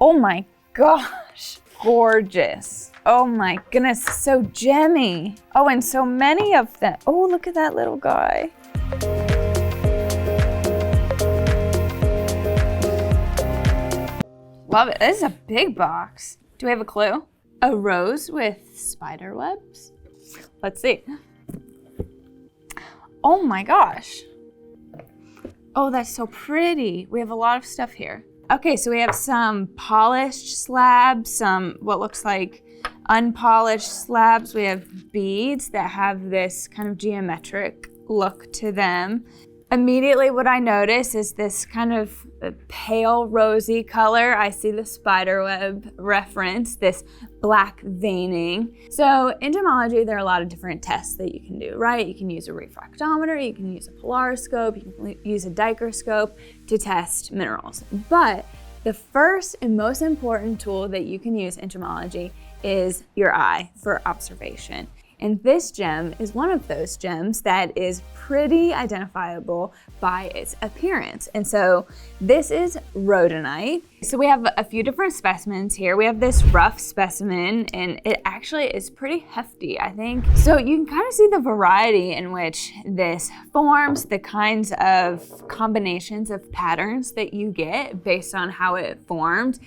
Oh my gosh, gorgeous. Oh my goodness, so gemmy. Oh, and so many of them. Oh, look at that little guy. Love it. This is a big box. Do we have a clue? A rose with spider webs? Let's see. Oh my gosh. Oh, that's so pretty. We have a lot of stuff here. Okay, so we have some polished slabs, some what looks like unpolished slabs. We have beads that have this kind of geometric look to them. Immediately what I notice is this kind of pale rosy color. I see the spiderweb reference, this black veining. So in gemology, there are a lot of different tests that you can do, right? You can use a refractometer, you can use a polariscope, you can use a dichroscope to test minerals. But the first and most important tool that you can use in gemology is your eye for observation. And this gem is one of those gems that is pretty identifiable by its appearance. And so this is rhodonite. So we have a few different specimens here. We have this rough specimen, and it actually is pretty hefty, I think. So you can kind of see the variety in which this forms, the kinds of combinations of patterns that you get based on how it formed.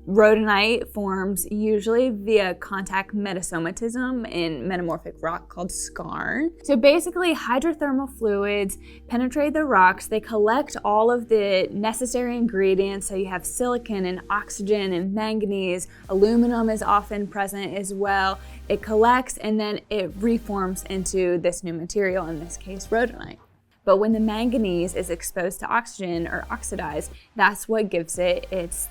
Rhodonite forms usually via contact metasomatism in metamorphic rock called skarn. So basically hydrothermal fluids penetrate the rocks, they collect all of the necessary ingredients, so you have silicon and oxygen and manganese, aluminum is often present as well. It collects and then it reforms into this new material, in this case rhodonite. But when the manganese is exposed to oxygen or oxidized, that's what gives it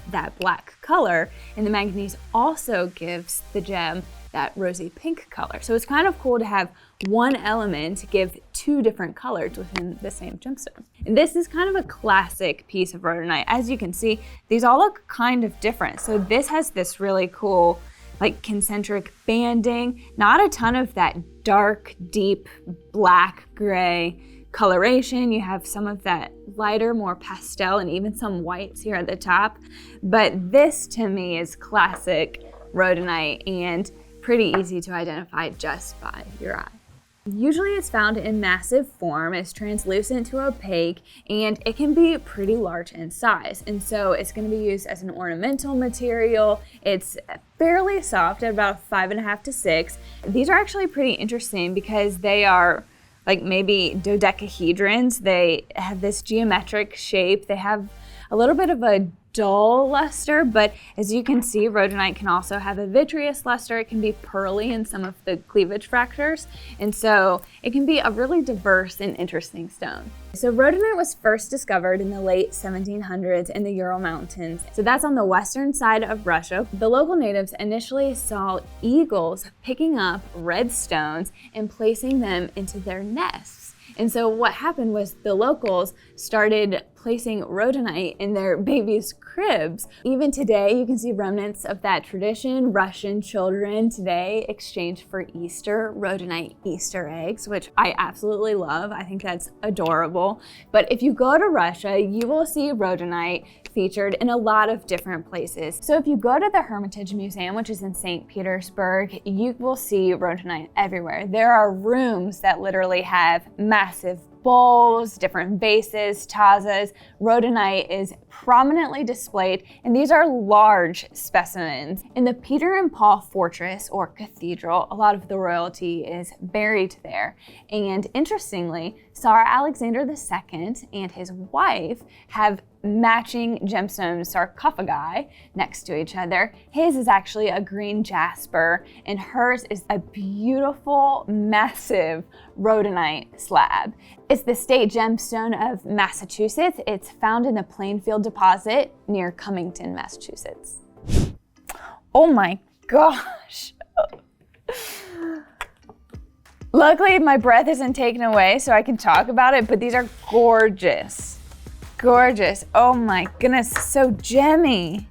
that black color. And the manganese also gives the gem that rosy pink color. So it's kind of cool to have one element give two different colors within the same gemstone. And this is kind of a classic piece of rhodonite. As you can see, these all look kind of different. So this has this really cool like concentric banding, not a ton of that dark, deep black gray coloration. You have some of that lighter, more pastel, and even some whites here at the top. But this to me is classic rhodonite and pretty easy to identify just by your eye. Usually it's found in massive form, it's translucent to opaque, and it can be pretty large in size. And so it's going to be used as an ornamental material. It's fairly soft at about 5.5 to 6. These are actually pretty interesting because they are like maybe dodecahedrons. They have this geometric shape. They have a little bit of a dull luster, but as you can see, rhodonite can also have a vitreous luster. It can be pearly in some of the cleavage fractures. And so it can be a really diverse and interesting stone. So rhodonite was first discovered in the late 1700s in the Ural Mountains. So that's on the western side of Russia. The local natives initially saw eagles picking up red stones and placing them into their nests. And so what happened was the locals started placing rhodonite in their babies' cribs. Even today, you can see remnants of that tradition. Russian children today exchange for Easter rhodonite Easter eggs, which I absolutely love. I think that's adorable. But if you go to Russia, you will see rhodonite featured in a lot of different places. So if you go to the Hermitage Museum, which is in St. Petersburg, you will see rhodonite everywhere. There are rooms that literally have massive bowls, different vases, tazas. Rhodonite is prominently displayed, and these are large specimens. In the Peter and Paul Fortress or Cathedral, a lot of the royalty is buried there. And interestingly, Tsar Alexander II and his wife have matching gemstone sarcophagi next to each other. His is actually a green jasper, and hers is a beautiful, massive rhodonite slab. It's the state gemstone of Massachusetts. It's found in the Plainfield deposit near Cummington, Massachusetts. Oh my gosh. Luckily, my breath isn't taken away, so I can talk about it, but these are gorgeous. Gorgeous. Oh my goodness, so gemmy.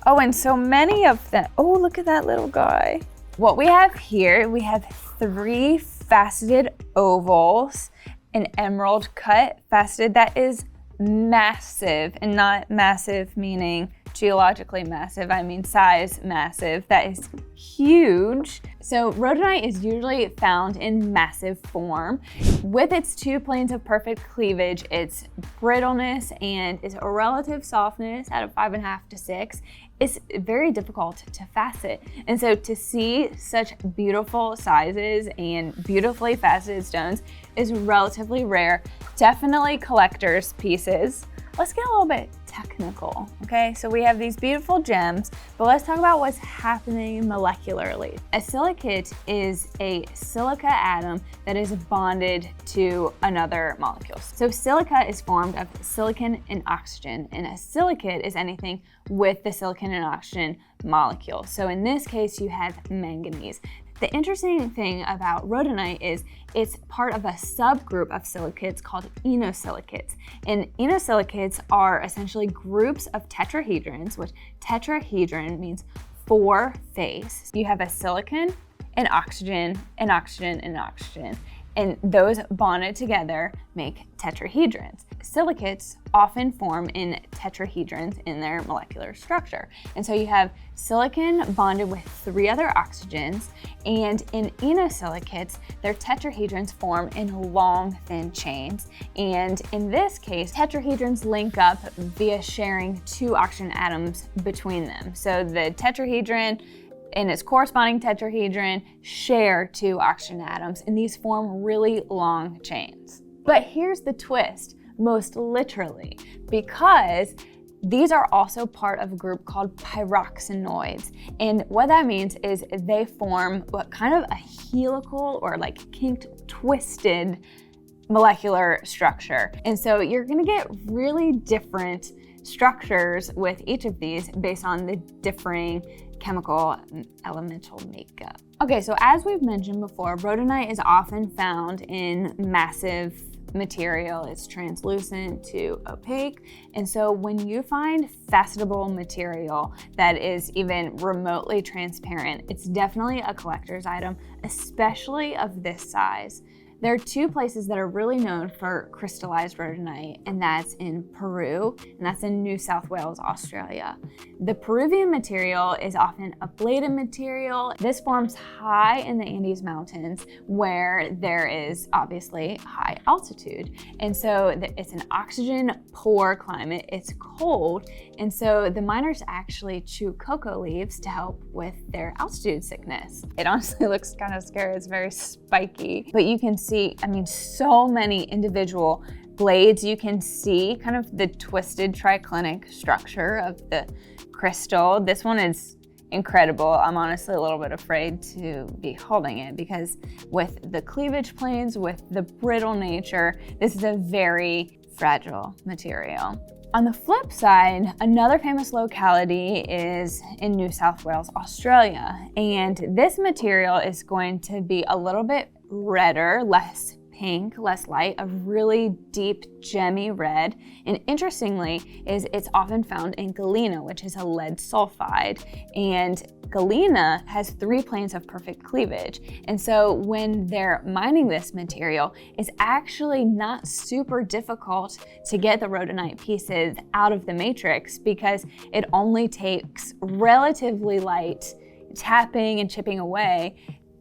Oh, and so many of them. Oh, look at that little guy. What we have here, we have 3 faceted ovals, an emerald cut faceted that is massive, and not massive meaning geologically massive, I mean size massive. That is huge. So rhodonite is usually found in massive form. With its 2 planes of perfect cleavage, its brittleness and its relative softness out of 5.5 to 6 is very difficult to facet. And so to see such beautiful sizes and beautifully faceted stones is relatively rare. Definitely collector's pieces. Let's get a little bit technical, okay? So we have these beautiful gems, but let's talk about what's happening molecularly. A silicate is a silica atom that is bonded to another molecule. So silica is formed of silicon and oxygen, and a silicate is anything with the silicon and oxygen molecule. So in this case, you have manganese. The interesting thing about rhodonite is it's part of a subgroup of silicates called inosilicates. And inosilicates are essentially groups of tetrahedrons, which tetrahedron means 4 face. You have a silicon, an oxygen, an oxygen, and an oxygen. And those bonded together make tetrahedrons. Silicates often form in tetrahedrons in their molecular structure. And so you have silicon bonded with 3 other oxygens, and in inosilicates, their tetrahedrons form in long, thin chains. And in this case, tetrahedrons link up via sharing 2 oxygen atoms between them. So the tetrahedron and its corresponding tetrahedron share 2 oxygen atoms, and these form really long chains. But here's the twist, most literally, because these are also part of a group called pyroxenoids. And what that means is they form what kind of a helical or like kinked, twisted molecular structure. And so you're gonna get really different structures with each of these based on the differing chemical and elemental makeup. Okay, so as we've mentioned before, rhodonite is often found in massive material. It's translucent to opaque. And so when you find facetable material that is even remotely transparent, it's definitely a collector's item, especially of this size. There are 2 places that are really known for crystallized rhodonite, and that's in Peru, and that's in New South Wales, Australia. The Peruvian material is often a bladed material. This forms high in the Andes Mountains where there is obviously high altitude. And so it's an oxygen poor climate, it's cold, and so the miners actually chew cocoa leaves to help with their altitude sickness. It honestly looks kind of scary, it's very spiky, but you can see, I mean, so many individual blades. You can see kind of the twisted triclinic structure of the crystal. This one is incredible. I'm honestly a little bit afraid to be holding it because with the cleavage planes, with the brittle nature, this is a very fragile material. On the flip side, another famous locality is in New South Wales, Australia. And this material is going to be a little bit redder, less pink, less light, a really deep gemmy red. And interestingly it's often found in galena, which is a lead sulfide. And galena has 3 planes of perfect cleavage. And so when they're mining this material, it's actually not super difficult to get the rhodonite pieces out of the matrix because it only takes relatively light tapping and chipping away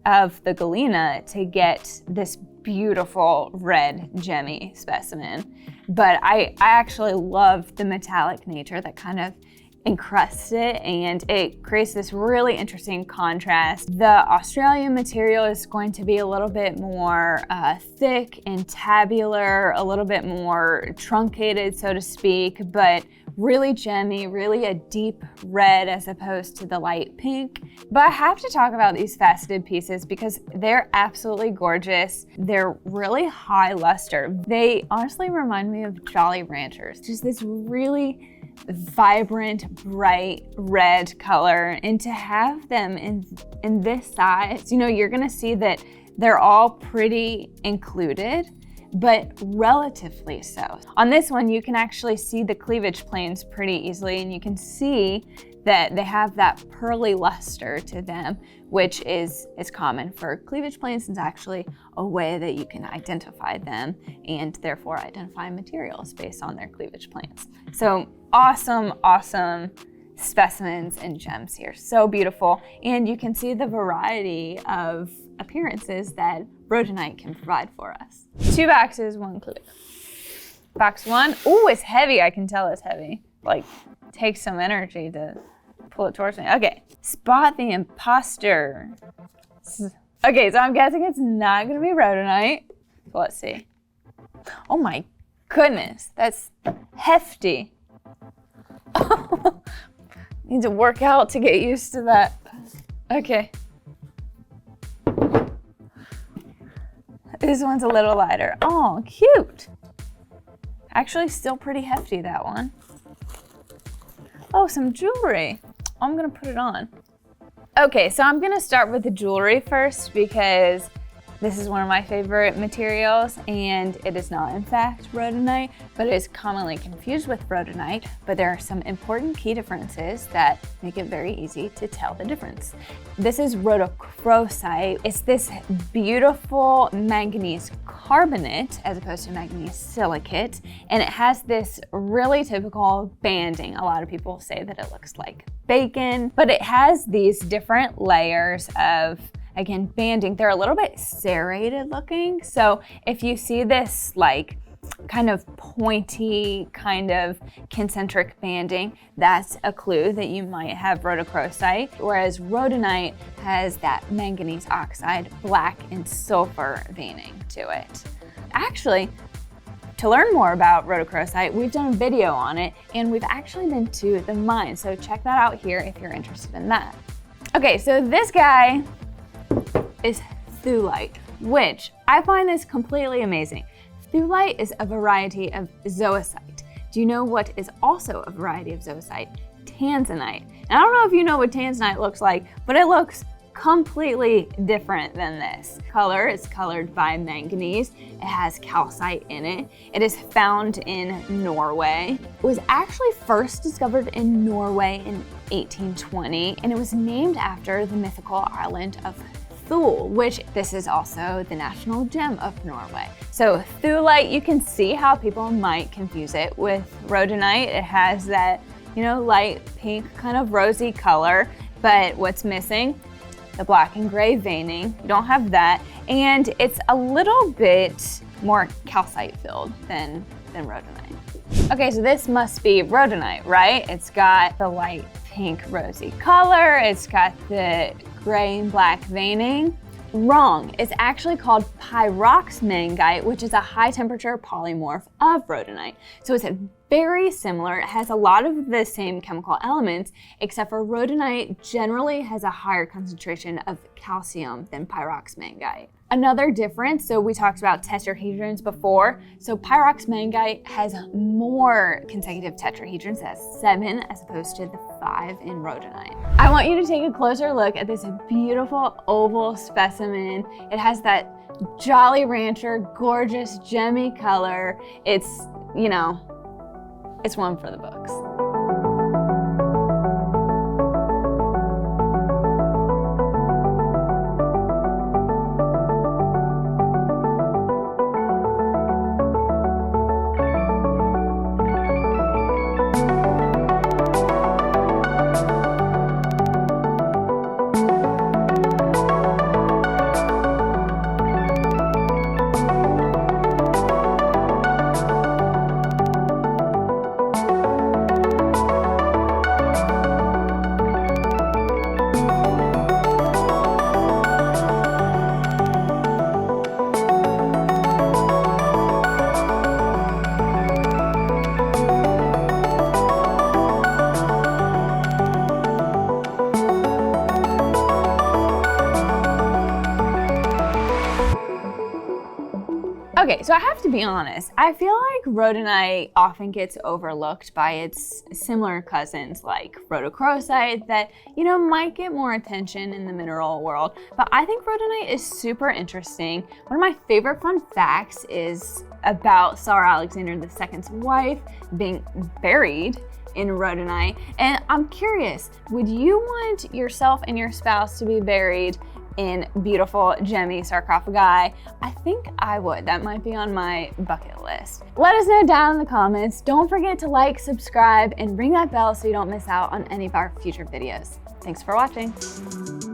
of the galena to get this beautiful red gemmy specimen. But I actually love the metallic nature that kind of encrusts it, and it creates this really interesting contrast. The Australian material is going to be a little bit more thick and tabular, a little bit more truncated, so to speak, but really gemmy, really a deep red as opposed to the light pink. But I have to talk about these faceted pieces because they're absolutely gorgeous. They're really high luster. They honestly remind me of Jolly Ranchers, just this really vibrant, bright red color. And to have them in this size, you know, you're gonna see that they're all pretty included, but relatively so. On this one, you can actually see the cleavage planes pretty easily, and you can see that they have that pearly luster to them, which is common for cleavage planes. It's actually a way that you can identify them and therefore identify materials based on their cleavage planes. So awesome, awesome specimens and gems here. So beautiful. And you can see the variety of appearances that rhodonite can provide for us. 2 boxes, 1 clue. Box 1, ooh, it's heavy. I can tell it's heavy. Like, takes some energy to pull it towards me. Okay, spot the imposter. Okay, so I'm guessing it's not gonna be rhodonite. So let's see. Oh my goodness, that's hefty. Need to work out to get used to that. Okay. This one's a little lighter. Oh, cute. Actually, still pretty hefty, that one. Oh, some jewelry. I'm gonna put it on. Okay, so I'm gonna start with the jewelry first because this is one of my favorite materials, and it is not in fact rhodonite, but it is commonly confused with rhodonite. But there are some important key differences that make it very easy to tell the difference. This is Rhodochrosite. It's this beautiful manganese carbonate as opposed to manganese silicate, and it has this really typical banding. A lot of people say that it looks like bacon, but it has these different layers of, again, banding. They're a little bit serrated looking. So if you see this like kind of pointy, kind of concentric banding, that's a clue that you might have rhodochrosite. Whereas rhodonite has that manganese oxide, black and sulfur veining to it. Actually, to learn more about rhodochrosite, we've done a video on it, and we've actually been to the mine. So check that out here if you're interested in that. Okay, so this guy is Thulite, which I find this completely amazing. Thulite is a variety of zoisite. Do you know what is also a variety of zoisite? Tanzanite. And I don't know if you know what tanzanite looks like, but it looks completely different than this. Color is colored by manganese. It has calcite in it. It is found in Norway. It was actually first discovered in Norway in 1820, and it was named after the mythical island of Thule, which this is also the national gem of Norway. So Thulite, you can see how people might confuse it with rhodonite. It has that, you know, light pink kind of rosy color, but what's missing? The black and gray veining. You don't have that. And it's a little bit more calcite filled than rhodonite. Okay, so this must be rhodonite, right? It's got the light pink rosy color. It's got the gray and black veining. Wrong. It's actually called Pyroxmangite, which is a high temperature polymorph of rhodonite. So it's very similar. It has a lot of the same chemical elements, except for rhodonite generally has a higher concentration of calcium than Pyroxmangite. Another difference, so we talked about tetrahedrons before. So Pyroxmangite has more consecutive tetrahedrons, it has 7 as opposed to the 5 in rhodonite. I want you to take a closer look at this beautiful oval specimen. It has that Jolly Rancher, gorgeous gemmy color. It's, you know, it's one for the books. Okay, so I have to be honest. I feel like rhodonite often gets overlooked by its similar cousins like rhodochrosite that, you know, might get more attention in the mineral world. But I think rhodonite is super interesting. One of my favorite fun facts is about Tsar Alexander II's wife being buried in rhodonite. And I'm curious, would you want yourself and your spouse to be buried in beautiful gemmy sarcophagi? I think I would. That might be on my bucket list. Let us know down in the comments. Don't forget to like, subscribe, and ring that bell so you don't miss out on any of our future videos. Thanks for watching.